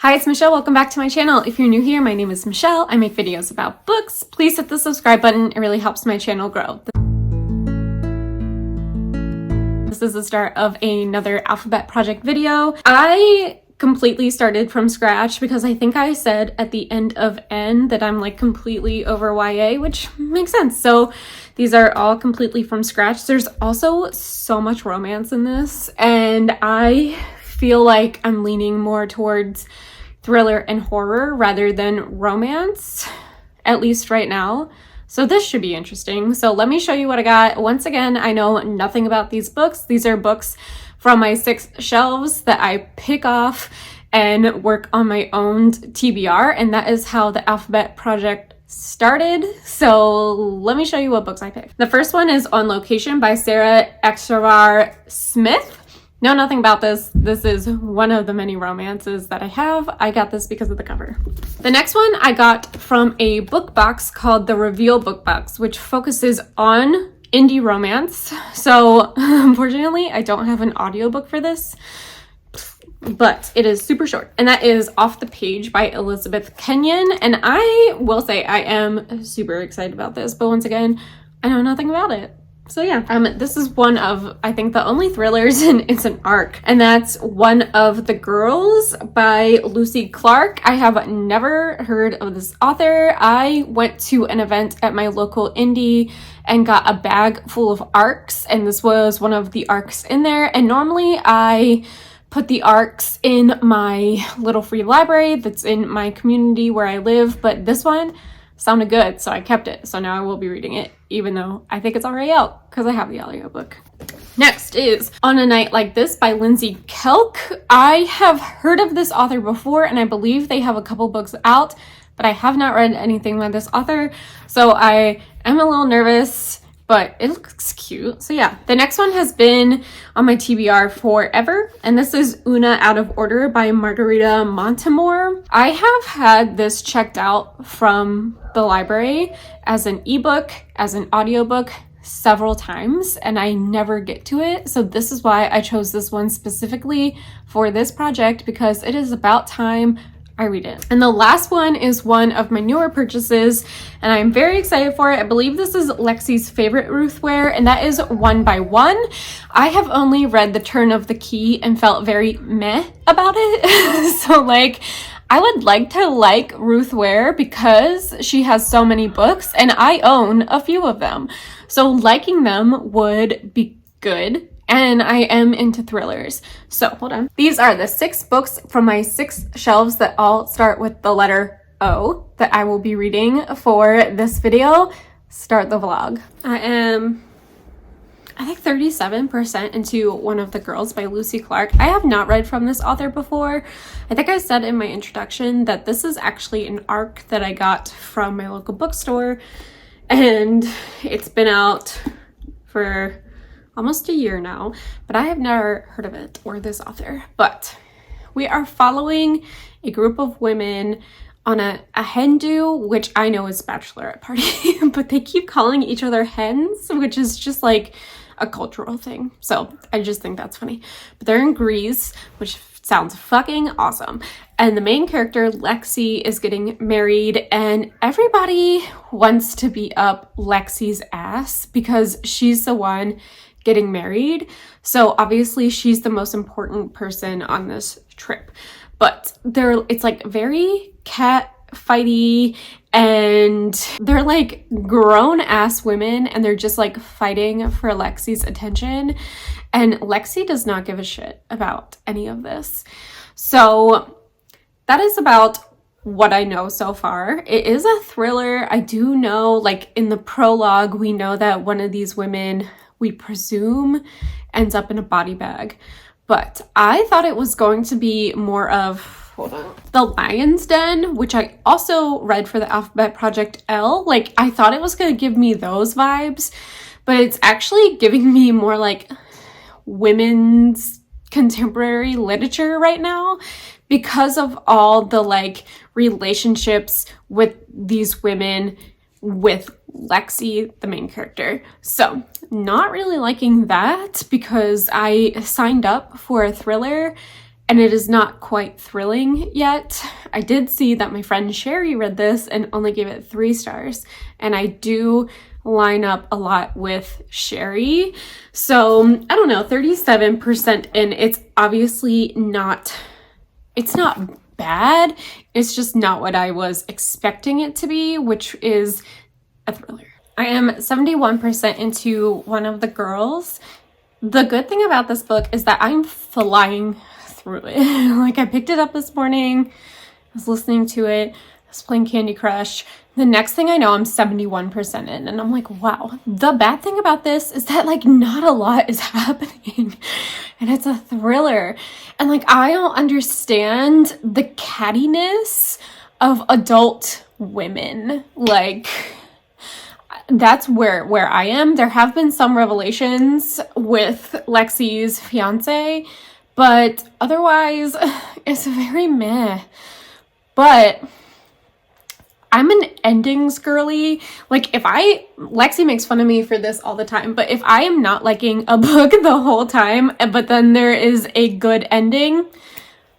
Hi, it's Michelle. Welcome back to my channel. If you're new here, my name is Michelle. I make videos about books. Please hit the subscribe button. It really helps my channel grow. This is the start of another alphabet project video. I completely started from scratch because I think I said at the end of N that I'm like completely over YA, which makes sense. So these are all completely from scratch. There's also so much romance in this, and I feel like I'm leaning more towards thriller and horror rather than romance, at least right now. So this should be interesting. So let me show you what I got. Once again, I know nothing about these books. These are books from my 6 shelves that I pick off and work on my own TBR, and that is how the alphabet project started. So let me show you what books I picked. The first one is On Location by Sarah Extravar Smith. Know nothing about this. This is one of the many romances that I have. I got this because of the cover. The next one I got from a book box called the Reveal Book Box, which focuses on indie romance. So unfortunately, I don't have an audiobook for this, but it is super short. And that is Off the Page by Elizabeth Kenyon. And I will say I am super excited about this, but once again, I know nothing about it. So yeah, this is one of, I think, the only thrillers, and it's an arc, and that's One of the Girls by Lucy Clark. I have never heard of this author. I went to an event at my local indie and got a bag full of arcs, and this was one of the arcs in there. And normally I put the arcs in my little free library that's in my community where I live, but this one sounded good, so I kept it. So now I will be reading it, even though I think it's already out because I have the audiobook. Next is On a Night Like This by Lindsay Kelk. I have heard of this author before, and I believe they have a couple books out, but I have not read anything by this author, so I am a little nervous, but it looks cute. So yeah, the next one has been on my TBR forever, and this is Oona Out of Order by Margarita Montemor. I have had this checked out from the library as an ebook, as an audiobook several times, and I never get to it. So this is why I chose this one specifically for this project, because it is about time I read it. And the last one is one of my newer purchases, and I'm very excited for it. I believe this is Lexi's favorite Ruthware, and that is One by One. I have only read The Turn of the Key and felt very meh about it. So like, I would like to like Ruthware because she has so many books, and I own a few of them. So liking them would be good. And I am into thrillers. So hold on. These are the 6 books from my 6 shelves that all start with the letter O that I will be reading for this video. Start the vlog. I think 37% into One of the Girls by Lucy Clark. I have not read from this author before. I think I said in my introduction that this is actually an arc that I got from my local bookstore, and it's been out for almost a year now, but I have never heard of it or this author. But we are following a group of women on a hen do, which I know is bachelorette party, but they keep calling each other hens, which is just like a cultural thing. So I just think that's funny. But they're in Greece, which sounds fucking awesome. And the main character, Lexi, is getting married, and everybody wants to beat up Lexi's ass because she's the one getting married. So obviously she's the most important person on this trip, but it's like very cat fighty, and they're like grown ass women, and they're just like fighting for Lexi's attention, and Lexi does not give a shit about any of this. So that is about what I know so far. It is a thriller. I do know, like in the prologue, we know that one of these women, we presume, ends up in a body bag. But I thought it was going to be more of, hold on, The Lion's Den, which I also read for the Alphabet Project L. Like, I thought it was going to give me those vibes, but it's actually giving me more like women's contemporary literature right now because of all the like relationships with these women with Lexi, the main character. So not really liking that because I signed up for a thriller and it is not quite thrilling yet. I did see that my friend Sherry read this and only gave it 3 stars, and I do line up a lot with Sherry. So I don't know, 37% in. It's obviously not, it's not bad. It's just not what I was expecting it to be, which is a thriller. I am 71% into One of the Girls. The good thing about this book is that I'm flying through it. Like, I picked it up this morning, I was listening to it, I was playing Candy Crush. The next thing I know, I'm 71% in, and I'm like, wow. The bad thing about this is that, like, not a lot is happening, and it's a thriller. And, like, I don't understand the cattiness of adult women. Like, that's where I am. There have been some revelations with Lexi's fiance, but otherwise, it's very meh. But I'm an endings girly. Like, Lexi makes fun of me for this all the time, but if I am not liking a book the whole time, but then there is a good ending,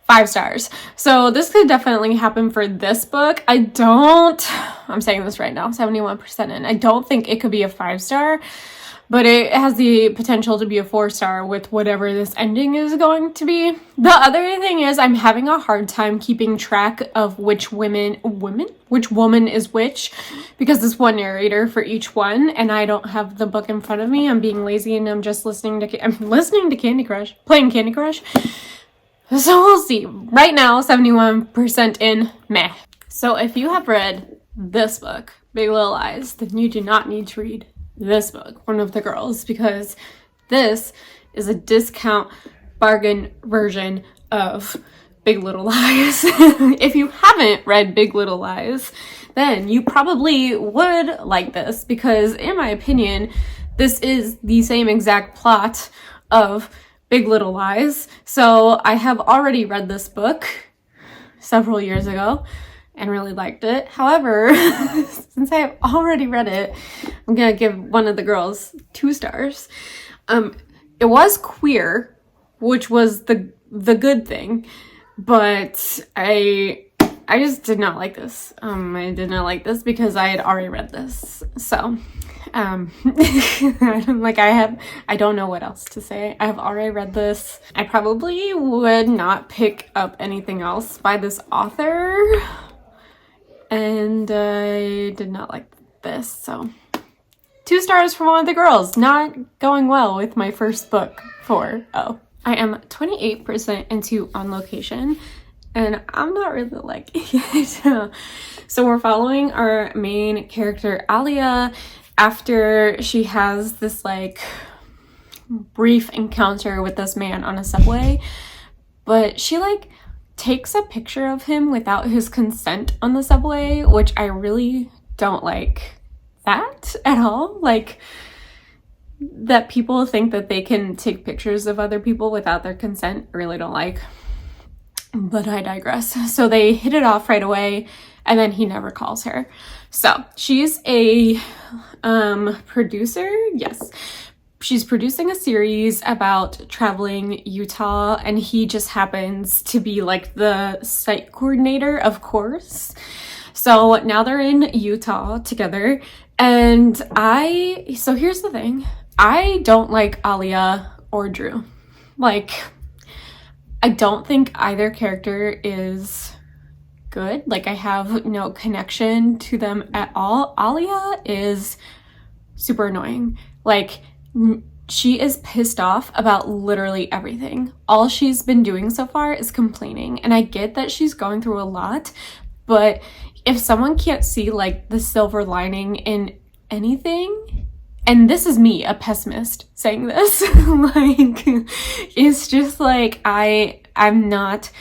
5 stars. So this could definitely happen for this book. I'm saying this right now, 71% in. I don't think it could be a 5-star, but it has the potential to be a 4-star with whatever this ending is going to be. The other thing is I'm having a hard time keeping track of which woman is which, because there's one narrator for each one, and I don't have the book in front of me. I'm being lazy and I'm just listening to Candy Crush, playing Candy Crush. So we'll see. Right now, 71% in, meh. So if you have read this book, Big Little Lies, then you do not need to read this book, One of the Girls, because this is a discount bargain version of Big Little Lies. If you haven't read Big Little Lies, then you probably would like this, because in my opinion, this is the same exact plot of Big Little Lies. So I have already read this book several years ago and really liked it. However, since I have already read it, I'm gonna give One of the Girls 2 stars. It was queer, which was the good thing, but I just did not like this. I did not like this because I had already read this. So I don't know what else to say. I have already read this. I probably would not pick up anything else by this author, and I did not like this. So 2 stars for One of the Girls. Not going well with my first book for I am 28% into On Location, and I'm not really liking it. So we're following our main character, Alia, after she has this like brief encounter with this man on a subway, but she like takes a picture of him without his consent on the subway, which I really don't like that at all. Like, that people think that they can take pictures of other people without their consent, I really don't like. But I digress. So they hit it off right away, and then he never calls her. So she's a producer. Yes. She's producing a series about traveling Utah, and he just happens to be like the site coordinator, of course. So now they're in Utah together, and so here's the thing. I don't like Alia or Drew. Like, I don't think either character is good. Like, I have no connection to them at all. Alia is super annoying. Like, she is pissed off about literally everything. All she's been doing so far is complaining. And I get that she's going through a lot, but if someone can't see like the silver lining in anything, and this is me, a pessimist, saying this, like, it's just like, I'm not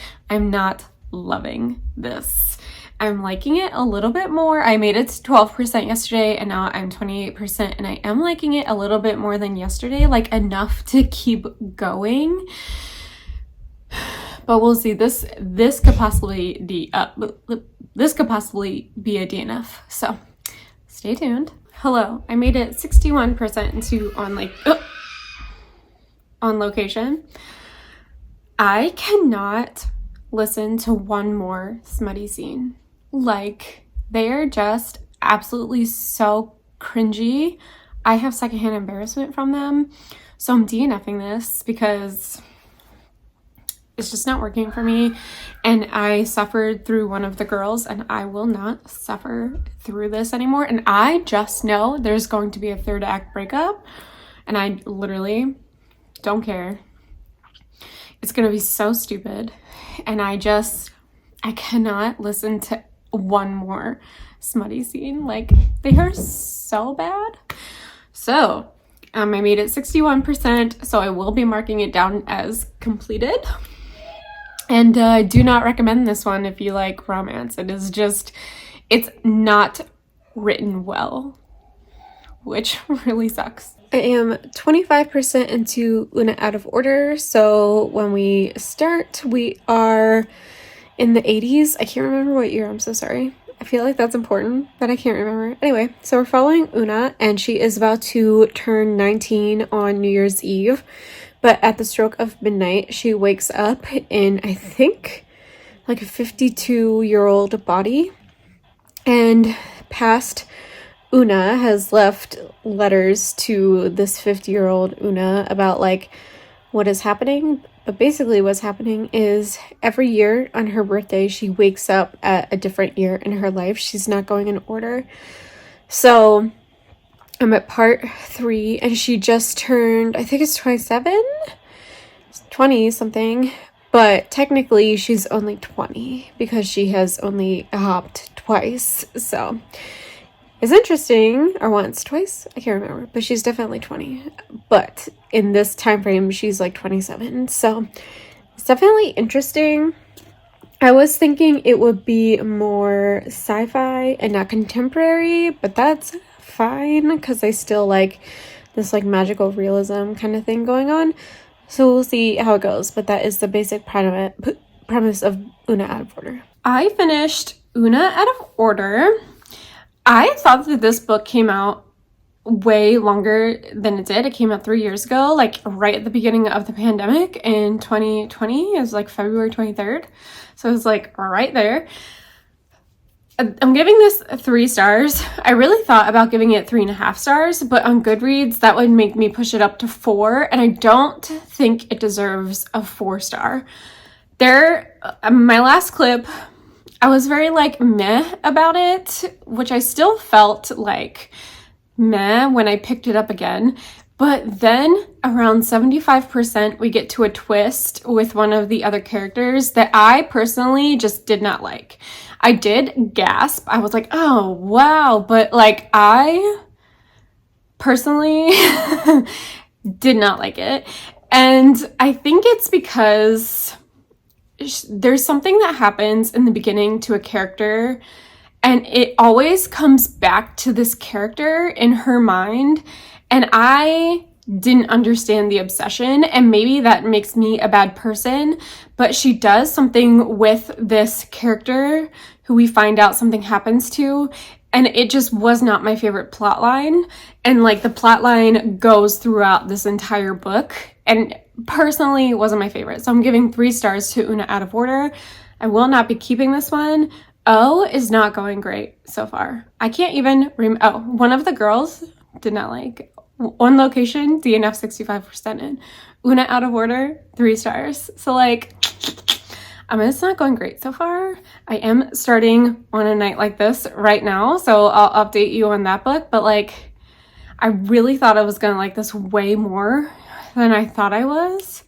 loving this. I'm liking it a little bit more. I made it to 12% yesterday, and now I'm 28%, and I am liking it a little bit more than yesterday, like enough to keep going. But we'll see. This could possibly be a DNF. So stay tuned. Hello, I made it 61% into On Location. I cannot listen to one more smutty scene. Like, they are just absolutely so cringy. I have secondhand embarrassment from them. So I'm DNFing this because it's just not working for me. And I suffered through one of the girls, and I will not suffer through this anymore. And I just know there's going to be a third act breakup, and I literally don't care. It's gonna be so stupid. And I cannot listen to one more smutty scene. Like, they are so bad. So I made it 61%, so I will be marking it down as completed. And I do not recommend this one if you like romance. It's not written well, which really sucks. I am 25% into Oona Out of Order, so when we start, we are in the 80s. I can't remember what year, I'm so sorry. I feel like that's important, but I can't remember. Anyway, so we're following Oona, and she is about to turn 19 on New Year's Eve. But at the stroke of midnight, she wakes up in, I think, like a 52-year-old body. And past Oona has left letters to this 50-year-old Oona about, like, what is happening. But basically what's happening is every year on her birthday, she wakes up at a different year in her life. She's not going in order. So I'm at part 3, and she just turned, I think it's 27? 20 something. But technically she's only 20 because she has only hopped twice. So it's interesting, or once, twice, I can't remember, but she's definitely 20. But in this time frame, she's like 27. So it's definitely interesting. I was thinking it would be more sci-fi and not contemporary, but that's fine because I still like this like magical realism kind of thing going on. So we'll see how it goes, but that is the basic premise of Oona Out of Order. I finished Oona Out of Order. I thought that this book came out way longer than it did. It came out 3 years ago, like right at the beginning of the pandemic in 2020. It was like February 23rd. So it was like right there. I'm giving this 3 stars. I really thought about giving it 3.5 stars, but on Goodreads, that would make me push it up to 4. And I don't think it deserves a 4-star. My last clip, I was very like meh about it, which I still felt like meh when I picked it up again. But then around 75%, we get to a twist with one of the other characters that I personally just did not like. I did gasp. I was like, oh, wow. But like, I personally did not like it. And I think it's because there's something that happens in the beginning to a character, and it always comes back to this character in her mind, and I didn't understand the obsession, and maybe that makes me a bad person, but she does something with this character who we find out something happens to, and it just was not my favorite plot line. And like the plot line goes throughout this entire book, and personally wasn't my favorite. So I'm giving 3 stars to Oona Out of Order. I will not be keeping this one. O is not going great so far. I can't even one of the girls did not like. One location, DNF 65% in. Oona Out of Order, 3 stars. So like, it's not going great so far. I am starting On a Night Like This right now, so I'll update you on that book. But like, I really thought I was gonna like this way more than I thought I was.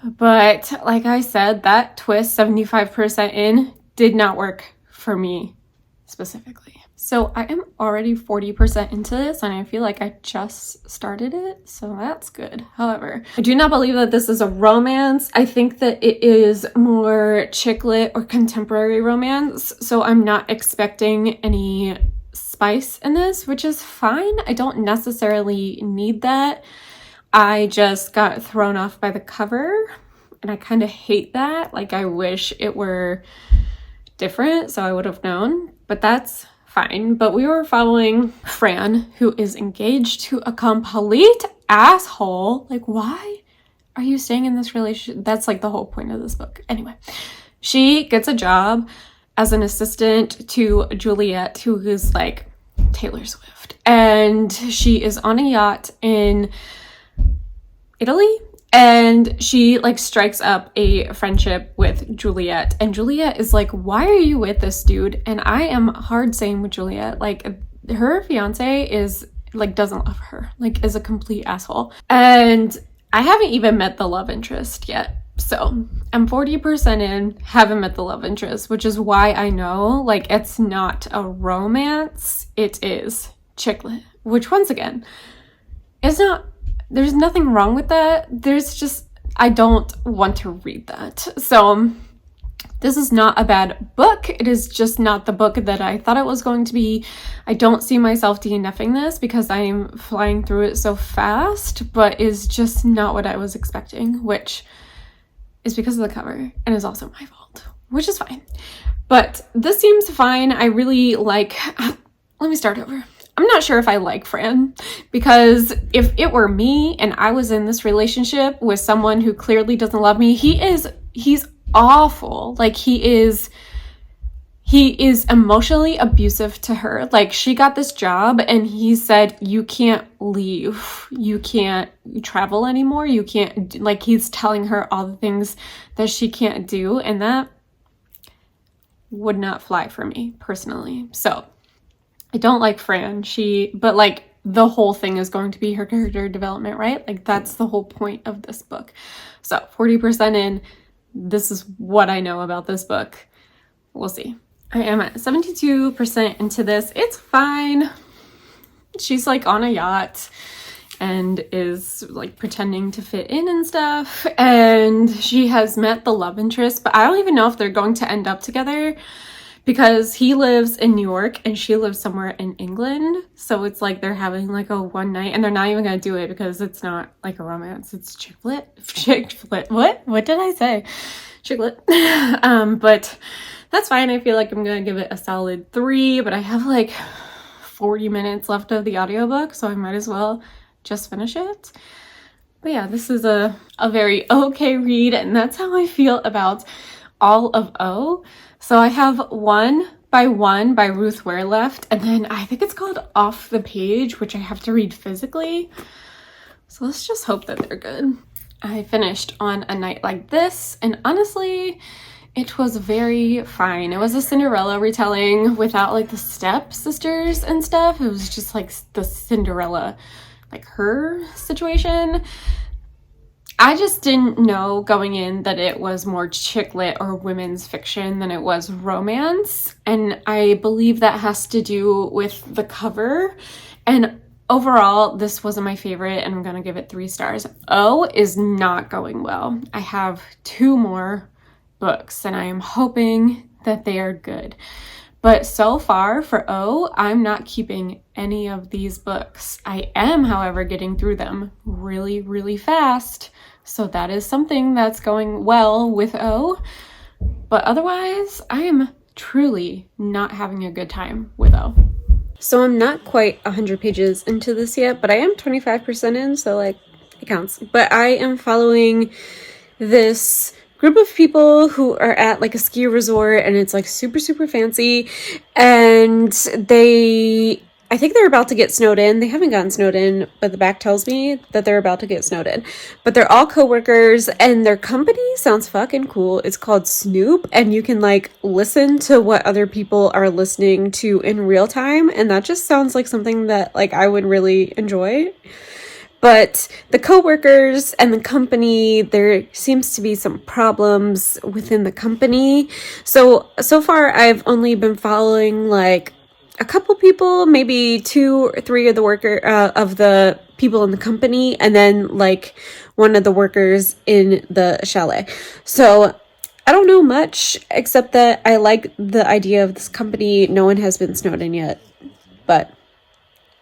But like I said, that twist 75% in did not work for me specifically. So I am already 40% into this, and I feel like I just started it, so that's good. However, I do not believe that this is a romance. I think that it is more chick lit or contemporary romance, so I'm not expecting any spice in this, which is fine. I don't necessarily need that. I just got thrown off by the cover, and I kind of hate that. Like, I wish it were different so I would have known, but that's fine. But we were following Fran, who is engaged to a complete asshole. Like, why are you staying in this relationship? That's like the whole point of this book. Anyway, she gets a job as an assistant to Juliet, who is like Taylor Swift. And she is on a yacht in Italy. And she like strikes up a friendship with Juliet. And Juliet is like, why are you with this dude? And I am hard saying with Juliet, like her fiance is like, doesn't love her, like is a complete asshole. And I haven't even met the love interest yet. So I'm 40% in, haven't met the love interest, which is why I know like it's not a romance, it is chick lit, which once again, it's not, there's nothing wrong with that. There's just, I don't want to read that. So this is not a bad book. It is just not the book that I thought it was going to be. I don't see myself DNFing this because I am flying through it so fast, but is just not what I was expecting, which is because of the cover and is also my fault, which is fine. But this seems fine. I really like, let me start over. I'm not sure if I like Fran, because if it were me and I was in this relationship with someone who clearly doesn't love me, he's awful. Like he is emotionally abusive to her. Like she got this job and he said, you can't leave, you can't travel anymore, you can't, like he's telling her all the things that she can't do, and that would not fly for me personally. So I don't like Fran. But like the whole thing is going to be her character development, right? Like that's the whole point of this book. So 40% in, this is what I know about this book. We'll see. I am at 72% into this. It's fine. She's like on a yacht and is like pretending to fit in and stuff. And she has met the love interest, but I don't even know if they're going to end up together, because he lives in New York and she lives somewhere in England. So it's like they're having like a one night, and they're not even going to do it because it's not like a romance. It's chick flit. What did I say? Chick lit. But that's fine. I feel like I'm going to give it a solid 3, but I have like 40 minutes left of the audiobook, so I might as well just finish it. But yeah, this is a very okay read, and that's how I feel about all of O. So I have One by One by Ruth Ware left, and then I think it's called Off the Page, which I have to read physically. So let's just hope that they're good. I finished On a Night Like This, and honestly, it was very fine. It was a Cinderella retelling without like the stepsisters and stuff. It was just like the Cinderella, like her situation. I just didn't know going in that it was more chick lit or women's fiction than it was romance. And I believe that has to do with the cover. And overall, this wasn't my favorite, and I'm gonna give it 3 stars. O is not going well. I have 2 more books and I am hoping that they are good. But so far for O, I'm not keeping any of these books. I am, however, getting through them really, really fast. So that is something that's going well with O. But otherwise, I am truly not having a good time with O. So I'm not quite 100 pages into this yet, but I am 25% in, so like it counts. But I am following this group of people who are at like a ski resort, and it's like super, super fancy, and I think they're about to get snowed in. They haven't gotten snowed in, but the back tells me that they're about to get snowed in. But they're all coworkers, and their company sounds fucking cool. It's called Snoop, and you can like listen to what other people are listening to in real time, and that just sounds like something that like I would really enjoy. But the coworkers and the company, there seems to be some problems within the company. So far I've only been following like a couple people, maybe 2 or 3 of the people in the company, and then like one of the workers in the chalet. So I don't know much, except that I like the idea of this company. No one has been snowed in yet, but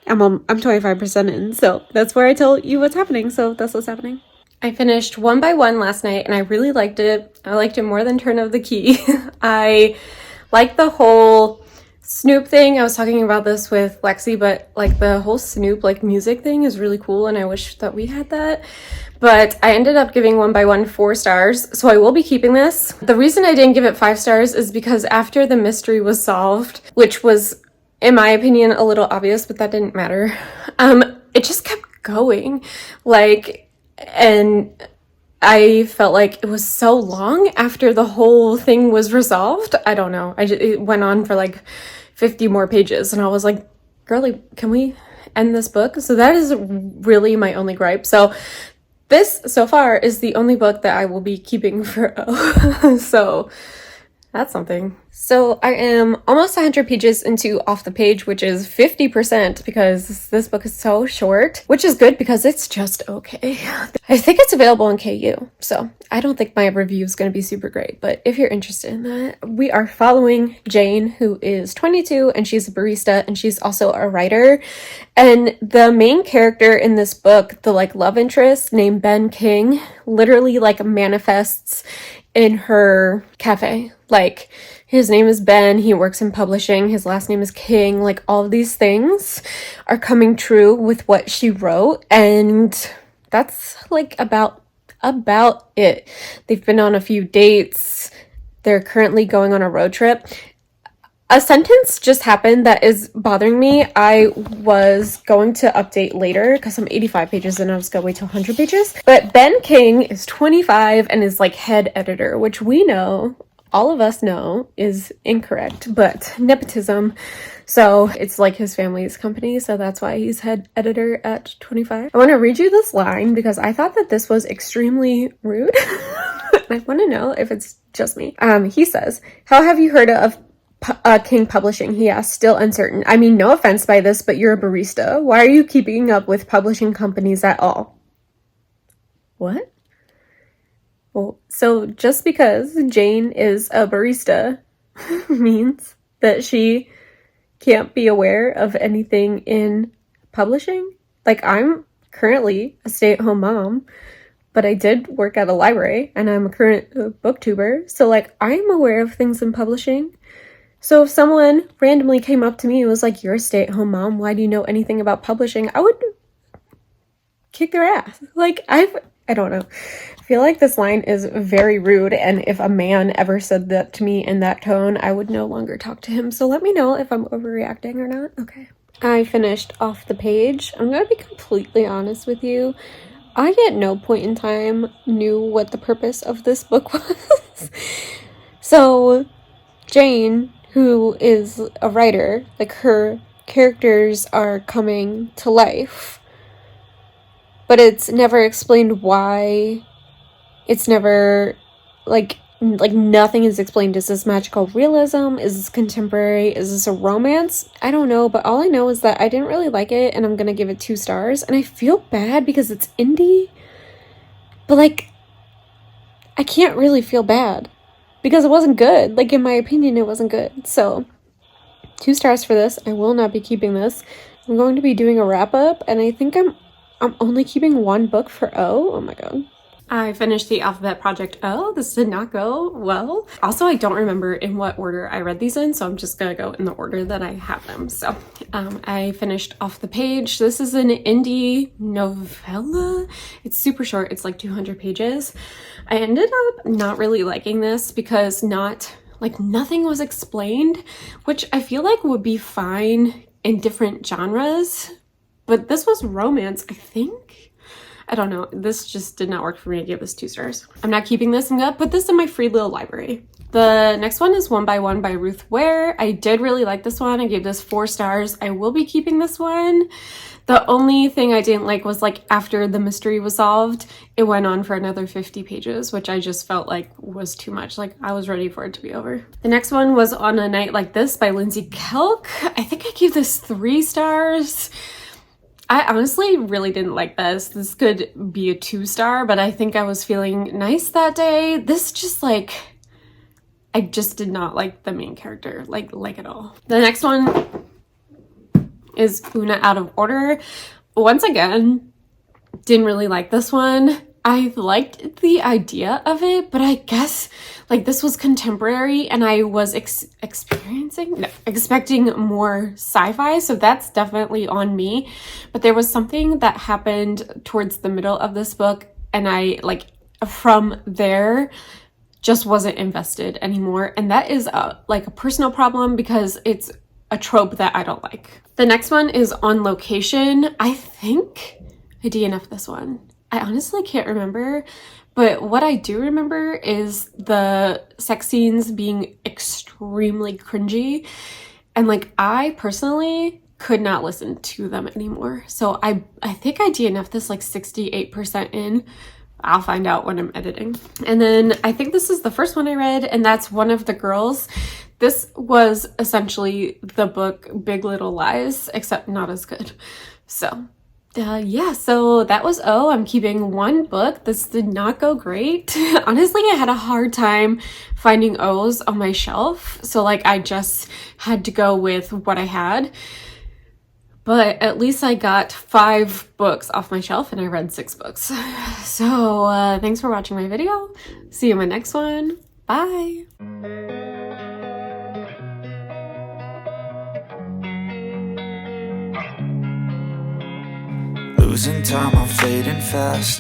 I'm 25% in, so that's where I tell you what's happening. So that's what's happening. I finished One by One last night, and I really liked it. I liked it more than Turn of the Key. I like the whole Snoop thing, I was talking about this with Lexi, but like the whole Snoop like music thing is really cool and I wish that we had that. But I ended up giving One by One 4 stars, so I will be keeping this. The reason I didn't give it 5 stars is because after the mystery was solved, which was, in my opinion, a little obvious, but that didn't matter, it just kept going. Like, and I felt like it was so long after the whole thing was resolved. I don't know. It went on for like 50 more pages and I was like, girly, can we end this book? So that is really my only gripe. So this so far is the only book that I will be keeping for O. So that's something. So I am almost 100 pages into Off the Page, which is 50% because this book is so short, which is good because it's just okay. I think it's available in KU, so I don't think my review is going to be super great, but if you're interested in that, we are following Jane, who is 22 and she's a barista and she's also a writer. And the main character in this book, the like love interest named Ben King, literally like manifests in her cafe. Like, his name is Ben, he works in publishing, his last name is King, like all of these things are coming true with what she wrote, and that's like about it. They've been on a few dates, they're currently going on a road trip. A sentence just happened that is bothering me. I was going to update later because I'm 85 pages and I was going to wait till 100 pages. But Ben King is 25 and is like head editor, which we know, all of us know, is incorrect, but nepotism. So it's like his family's company, so that's why he's head editor at 25. I want to read you this line because I thought that this was extremely rude. I want to know if it's just me. He says, "How have you heard of King Publishing?" He asked, still uncertain. "I mean, no offense by this, but you're a barista. Why are you keeping up with publishing companies at all?" What? Well, so just because Jane is a barista means that she can't be aware of anything in publishing? Like, I'm currently a stay-at-home mom, but I did work at a library and I'm a current booktuber. So like, I'm aware of things in publishing. So if someone randomly came up to me and was like, "You're a stay-at-home mom, why do you know anything about publishing?" I would kick their ass. Like, I don't know. I feel like this line is very rude, and if a man ever said that to me in that tone, I would no longer talk to him. So let me know if I'm overreacting or not. Okay. I finished Off the Page. I'm gonna be completely honest with you. I at no point in time knew what the purpose of this book was. So Jane, who is a writer, like her characters are coming to life, but it's never explained why. It's never like nothing is explained. Is this magical realism? Is this contemporary? Is this a romance? I don't know, but all I know is that I didn't really like it and I'm gonna give it 2 stars, and I feel bad because it's indie, but like, I can't really feel bad because it wasn't good. Like, in my opinion, it wasn't good. So 2 stars for this. I will not be keeping this. I'm going to be doing a wrap up, and I think I'm only keeping 1 book for O. Oh my god. I finished the Alphabet Project O. This did not go well. Also, I don't remember in what order I read these in, so I'm just gonna go in the order that I have them. So I finished Off the Page. This is an indie novella. It's super short. It's like 200 pages. I ended up not really liking this because nothing was explained, which I feel like would be fine in different genres, but this was romance, I think. I don't know. This just did not work for me. I gave this 2 stars. I'm not keeping this. I'm gonna put this in my free little library. The next one is One by One by Ruth Ware. I did really like this one. I gave this 4 stars. I will be keeping this one. The only thing I didn't like was like after the mystery was solved, it went on for another 50 pages, which I just felt like was too much. Like, I was ready for it to be over. The next one was On a Night Like This by Lindsay Kelk. I think I gave this 3 stars. I honestly really didn't like this. This could be a 2 star, but I think I was feeling nice that day. This just like, I just did not like the main character, like at all. The next one is Oona Out of Order. Once again, didn't really like this one. I liked the idea of it, but I guess like this was contemporary and I was expecting more sci-fi, so that's definitely on me. But there was something that happened towards the middle of this book and I like from there just wasn't invested anymore, and that is like a personal problem because it's a trope that I don't like. The next one is On Location. I think I DNF'd this one. I honestly can't remember, but what I do remember is the sex scenes being extremely cringy, and like I personally could not listen to them anymore. So I think I DNF'd this like 68% in. I'll find out when I'm editing. And then I think this is the first one I read, and that's One of the Girls. This was essentially the book Big Little Lies, except not as good. So yeah, so that was O. I'm keeping one book. This did not go great. Honestly, I had a hard time finding O's on my shelf. So like I just had to go with what I had. But at least I got 5 books off my shelf and I read 6 books. So thanks for watching my video. See you in my next one. Bye. Losing time, I'm fading fast.